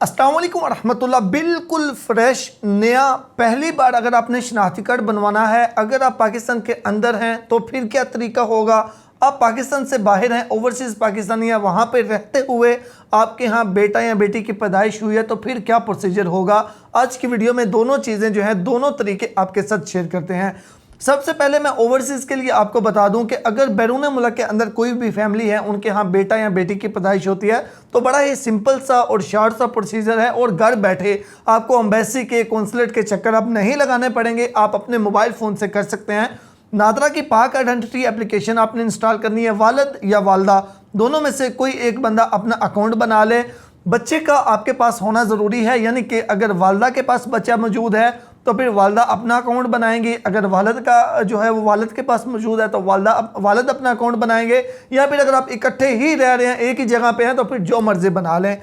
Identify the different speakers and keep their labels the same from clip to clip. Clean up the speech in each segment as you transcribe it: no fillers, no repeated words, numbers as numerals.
Speaker 1: अस्सलाम वालेकुम रहमतुल्लाह। बिल्कुल फ्रेश नया पहली बार अगर आपने शनाख्ती कार्ड बनवाना है, अगर आप पाकिस्तान के अंदर हैं तो फिर क्या तरीका होगा। आप पाकिस्तान से बाहर हैं, ओवरसीज़ पाकिस्तानी या वहाँ पे रहते हुए आपके यहाँ बेटा या बेटी की पैदाइश हुई है तो फिर क्या प्रोसीजर होगा। आज की वीडियो में दोनों चीज़ें जो हैं, दोनों तरीके आपके साथ शेयर करते हैं। सबसे पहले मैं ओवरसीज़ के लिए आपको बता दूं कि अगर बैरून मुल्क के अंदर कोई भी फैमिली है, उनके यहाँ बेटा या बेटी की पैदाइश होती है तो बड़ा ही सिंपल सा और शॉर्ट सा प्रोसीजर है और घर बैठे आपको एम्बेसी के कौंसलेट के चक्कर आप नहीं लगाने पड़ेंगे। आप अपने मोबाइल फ़ोन से कर सकते हैं। नादरा की पाक आइडेंटिटी एप्लीकेशन आपने इंस्टॉल करनी है। वालिद या वालदा दोनों में से कोई एक बंदा अपना अकाउंट बना ले। बच्चे का आपके पास होना ज़रूरी है, यानी कि अगर वालदा के पास बच्चा मौजूद है तो फिर वालदा अपना अकाउंट बनाएंगे। अगर वालिद का जो है वो वालिद के पास मौजूद है तो वालिद अपना अकाउंट बनाएंगे। या फिर अगर आप इकट्ठे ही रह रहे हैं, एक ही जगह पे हैं, तो फिर जो मर्जी बना लें।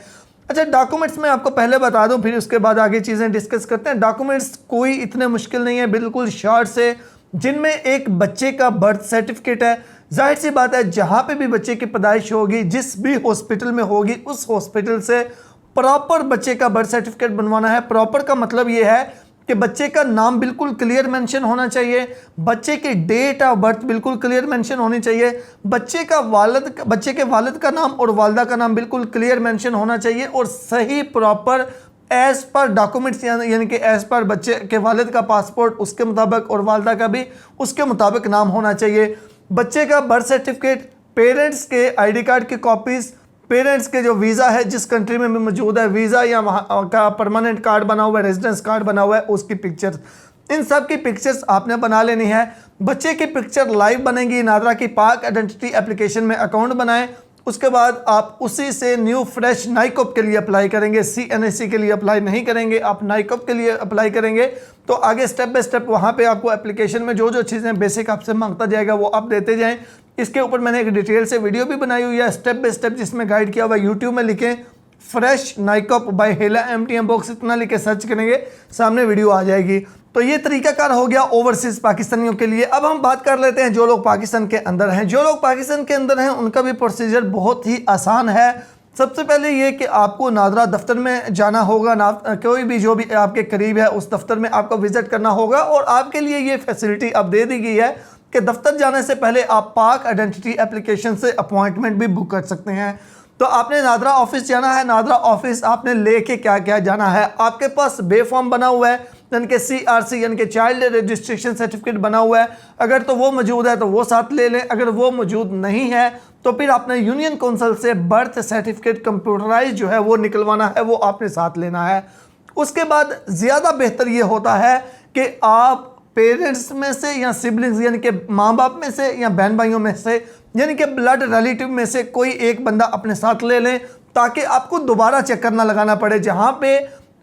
Speaker 1: अच्छा, डॉक्यूमेंट्स में आपको पहले बता दूं, फिर उसके बाद आगे चीज़ें डिस्कस करते हैं। डॉक्यूमेंट्स कोई इतने मुश्किल नहीं है, बिल्कुल शॉर्ट से, जिनमें एक बच्चे का बर्थ सर्टिफिकेट है। जाहिर सी बात है, जहाँ पे भी बच्चे की पैदाइश होगी, जिस भी हॉस्पिटल में होगी, उस हॉस्पिटल से प्रॉपर बच्चे का बर्थ सर्टिफिकेट बनवाना है। प्रॉपर का मतलब ये है कि बच्चे का नाम बिल्कुल क्लियर मेंशन होना चाहिए, बच्चे की डेट ऑफ बर्थ बिल्कुल क्लियर मेंशन होनी चाहिए, बच्चे के वालिद का नाम और वालदा का नाम बिल्कुल क्लियर मेंशन होना चाहिए और सही प्रॉपर एज पर डॉक्यूमेंट्स, यानी कि एज पर बच्चे के वालिद का पासपोर्ट उसके मुताबिक और वालदा का भी उसके मुताबिक नाम होना चाहिए। बच्चे का बर्थ सर्टिफिकेट, पेरेंट्स के आईडी कार्ड की कॉपीज़, पेरेंट्स के जो वीज़ा है जिस कंट्री में भी मौजूद है, वीज़ा या वहाँ का परमानेंट कार्ड बना हुआ है, रेजिडेंस कार्ड बना हुआ है, उसकी पिक्चर्स, इन सब की पिक्चर्स आपने बना लेनी है। बच्चे की पिक्चर लाइव बनेगी। नादरा की पाक आइडेंटिटी एप्लीकेशन में अकाउंट बनाएं। उसके बाद आप उसी से न्यू फ्रेश नाइकॉप के लिए अप्लाई करेंगे। CNAC के लिए अप्लाई नहीं करेंगे, आप नाइकॉप के लिए अप्लाई करेंगे। तो आगे स्टेप बाय स्टेप वहाँ पे आपको एप्लीकेशन में जो जो चीज़ें बेसिक आपसे मांगता जाएगा वो आप देते जाएं। इसके ऊपर मैंने एक डिटेल से वीडियो भी बनाई हुई है स्टेप बाय स्टेप, जिसमें गाइड किया हुआ है। यूट्यूब में लिखें फ्रेश नाइकॉप बाय हेला MTM बॉक्स, इतना लिख के सर्च करेंगे, सामने वीडियो आ जाएगी। तो ये तरीकाकार हो गया ओवरसीज़ पाकिस्तानियों के लिए। अब हम बात कर लेते हैं जो लोग पाकिस्तान के अंदर हैं। जो लोग पाकिस्तान के अंदर हैं उनका भी प्रोसीजर बहुत ही आसान है। सबसे पहले ये कि आपको नादरा दफ्तर में जाना होगा। कोई भी जो भी आपके करीब है उस दफ्तर में आपको विजिट करना होगा और आपके लिए ये फैसिलिटी अब दे दी गई है कि दफ्तर जाने से पहले आप पाक आइडेंटिटी एप्लीकेशन से अपॉइंटमेंट भी बुक कर सकते हैं। तो आपने नादरा ऑफिस जाना है। नादरा ऑफिस आपने लेके क्या क्या जाना है, आपके पास बे फॉर्म बना हुआ है, यानी कि CRC यानी कि चाइल्ड रजिस्ट्रेशन सर्टिफिकेट बना हुआ है। अगर तो वो मौजूद है तो वो साथ ले लें। अगर वो मौजूद नहीं है तो फिर आपने यूनियन काउंसिल से बर्थ सर्टिफिकेट कंप्यूटराइज जो है वो निकलवाना है, वो आपने साथ लेना है। उसके बाद ज़्यादा बेहतर ये होता है कि आप पेरेंट्स में से या सिबलिंग्स यानी कि माँ बाप में से या बहन भाइयों में से, यानी कि ब्लड रिलेटिव में से कोई एक बंदा अपने साथ ले लें, ताकि आपको दोबारा चक्कर ना लगाना पड़े। जहाँ पे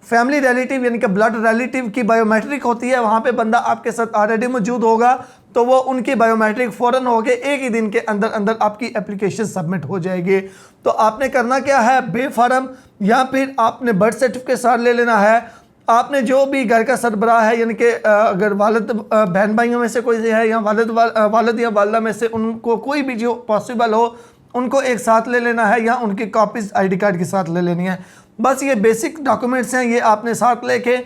Speaker 1: फैमिली रिलेटिव यानी कि ब्लड रिलेटिव की बायोमेट्रिक होती है, वहाँ पे बंदा आपके साथ ऑलरेडी मौजूद होगा, तो वो उनकी बायोमेट्रिक फ़ौरन हो के एक ही दिन के अंदर अंदर आपकी एप्लीकेशन सबमिट हो जाएगी। तो आपने करना क्या है, बे फार्म या फिर आपने बर्थ सर्टिफिकेट साथ ले लेना है। आपने जो भी घर का सरबराह है, यानी कि अगर वालिद बहन भाइयों में से कोई है या वालिद या वालदा में से उनको कोई भी जो पॉसिबल हो उनको एक साथ ले लेना है या उनकी कॉपीज़ आईडी कार्ड के साथ ले लेनी है। बस ये बेसिक डॉक्यूमेंट्स हैं, ये आपने साथ लेके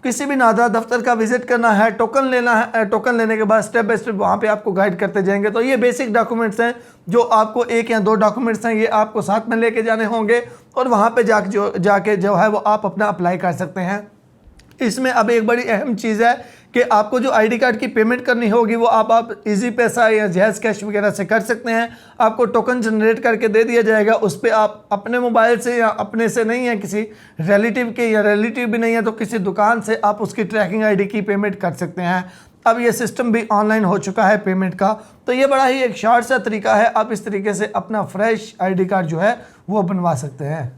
Speaker 1: किसी भी नादरा दफ्तर का विज़िट करना है, टोकन लेना है। टोकन लेने के बाद स्टेप बाय स्टेप वहाँ पे आपको गाइड करते जाएंगे। तो ये बेसिक डॉक्यूमेंट्स हैं जो आपको, एक या दो डॉक्यूमेंट्स हैं, ये आपको साथ में लेके जाने होंगे और वहाँ पे जाके जो है वो आप अपना अप्लाई कर सकते हैं। इसमें अब एक बड़ी अहम चीज़ है कि आपको जो आईडी कार्ड की पेमेंट करनी होगी वो आप इजी पैसा या जैज़ कैश वगैरह से कर सकते हैं। आपको टोकन जनरेट करके दे दिया जाएगा, उस पर आप अपने मोबाइल से या अपने से नहीं है, किसी रिलेटिव के, या रिलेटिव भी नहीं है तो किसी दुकान से आप उसकी ट्रैकिंग आईडी की पेमेंट कर सकते हैं। अब ये सिस्टम भी ऑनलाइन हो चुका है पेमेंट का। तो ये बड़ा ही एक शॉर्ट सा तरीका है, आप इस तरीके से अपना फ्रेश आईडी कार्ड जो है वो बनवा सकते हैं।